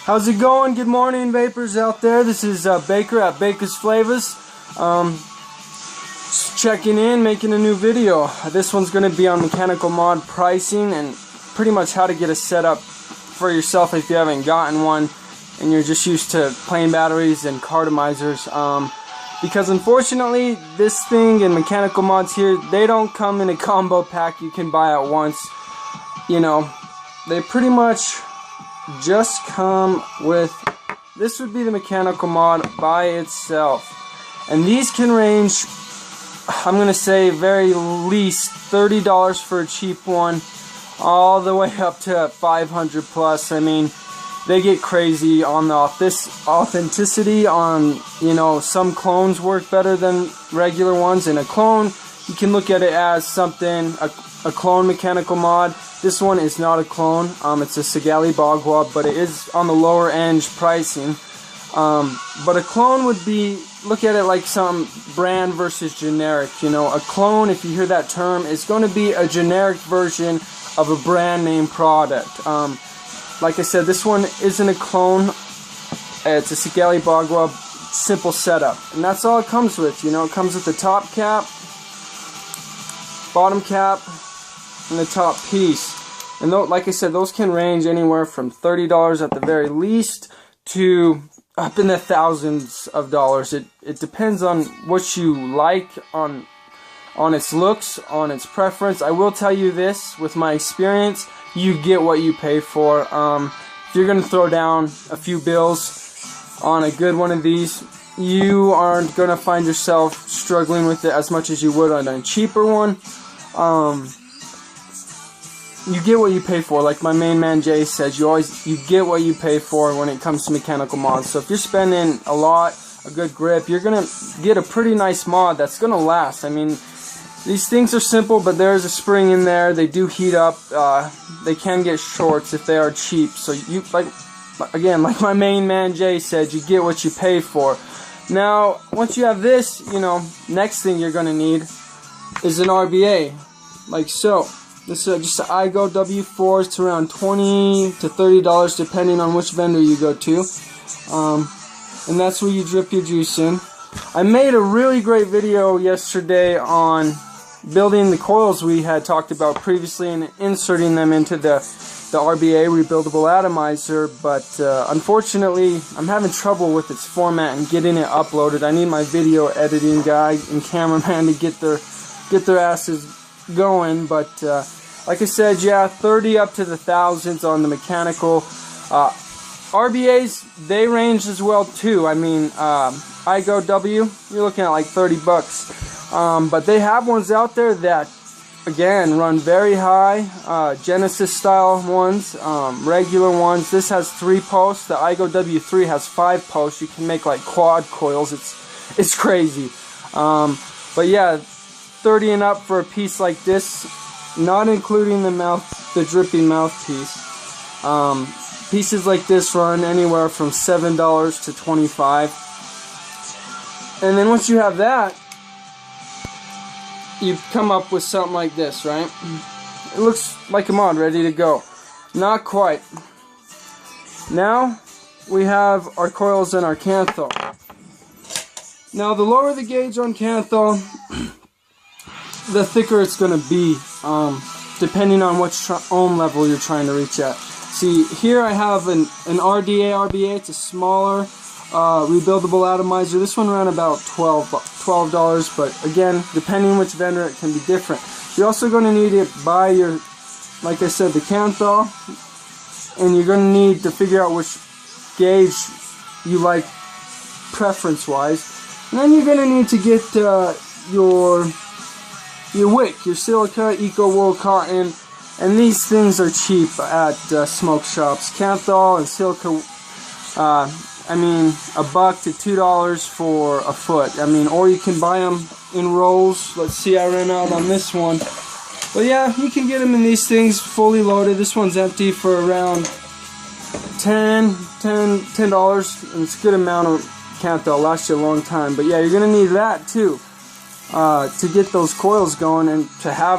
How's it going? Good morning, vapors out there. This is Baker at Baker's Flavors. Just checking in, making a new video. This one's going to be on Mechincal Mod pricing and pretty much how to get a setup for yourself if you haven't gotten one and you're just used to plain batteries and cartomizers. Because unfortunately, this thing and Mechincal Mods here, they don't come in a combo pack you can buy at once. You know, they pretty much just come with, this would be the Mechincal Mod by itself, and these can range, I'm gonna say very least $30 for a cheap one all the way up to 500 plus. I mean, they get crazy on this authenticity. On, you know, some clones work better than regular ones, and a clone, you can look at it as something, a clone Mechincal Mod. This one is not a clone. It's a Sigali Bagua, but it is on the lower end pricing. But a clone would be, look at it like some brand versus generic. You know, a clone, if you hear that term, is going to be a generic version of a brand name product. Like I said, this one isn't a clone. It's a Sigali Bagua, simple setup, and that's all it comes with. You know, it comes with the top cap, bottom cap, and the top piece. And like I said, those can range anywhere from $30 at the very least to up in the thousands of dollars. It depends on what you like, on its looks, on its preference. I will tell you this, with my experience, you get what you pay for. If you're going to throw down a few bills on a good one of these, you aren't going to find yourself struggling with it as much as you would on a cheaper one. You get what you pay for. Like my main man Jay says, you get what you pay for when it comes to Mechincal Mods. So if you're spending a lot, a good grip, you're gonna get a pretty nice mod that's gonna last. I mean, these things are simple, but there's a spring in there. They do heat up. They can get shorts if they are cheap. So you, like my main man Jay said, you get what you pay for. Now, once you have this, you know, next thing you're gonna need is an RBA, like so. This is just an iGo W4. It's around $20 to $30 depending on which vendor you go to. And that's where you drip your juice in. I made a really great video yesterday on building the coils we had talked about previously and inserting them into the RBA, rebuildable atomizer, but unfortunately I'm having trouble with its format and getting it uploaded. I need my video editing guy and cameraman to get their asses going, but like I said, yeah, 30 up to the thousands on the mechanical. RBAs, they range as well too. I mean, iGo W, you're looking at like 30 bucks. But they have ones out there that, again, run very high. Genesis style ones, regular ones. This has 3 posts. The iGo W3 has 5 posts. You can make like quad coils. It's crazy. But yeah, 30 and up for a piece like this, not including the dripping mouthpiece. Pieces like this run anywhere from $7 to $25. And then once you have that, you come up with something like this, right? It looks like a mod ready to go. Not quite. Now we have our coils and our canthal. Now the lower the gauge on canthal, the thicker it's going to be, depending on which ohm level you're trying to reach at. See, here I have an RBA. It's a smaller rebuildable atomizer. This one ran about $12, but again, depending which vendor, it can be different. You're also going to need to buy your, like I said, the canthal, and you're going to need to figure out which gauge you like preference-wise. And then you're going to need to get your wick, your silica, eco wool cotton, and these things are cheap at smoke shops. Canthal and silica, I mean, $1 to $2 for a foot. I mean, or you can buy them in rolls. Let's see, I ran out on this one. But yeah, you can get them in these things fully loaded. This one's empty for around $10, and it's a good amount of canthal. Lasts you a long time. But yeah, you're gonna need that too. To get those coils going and to have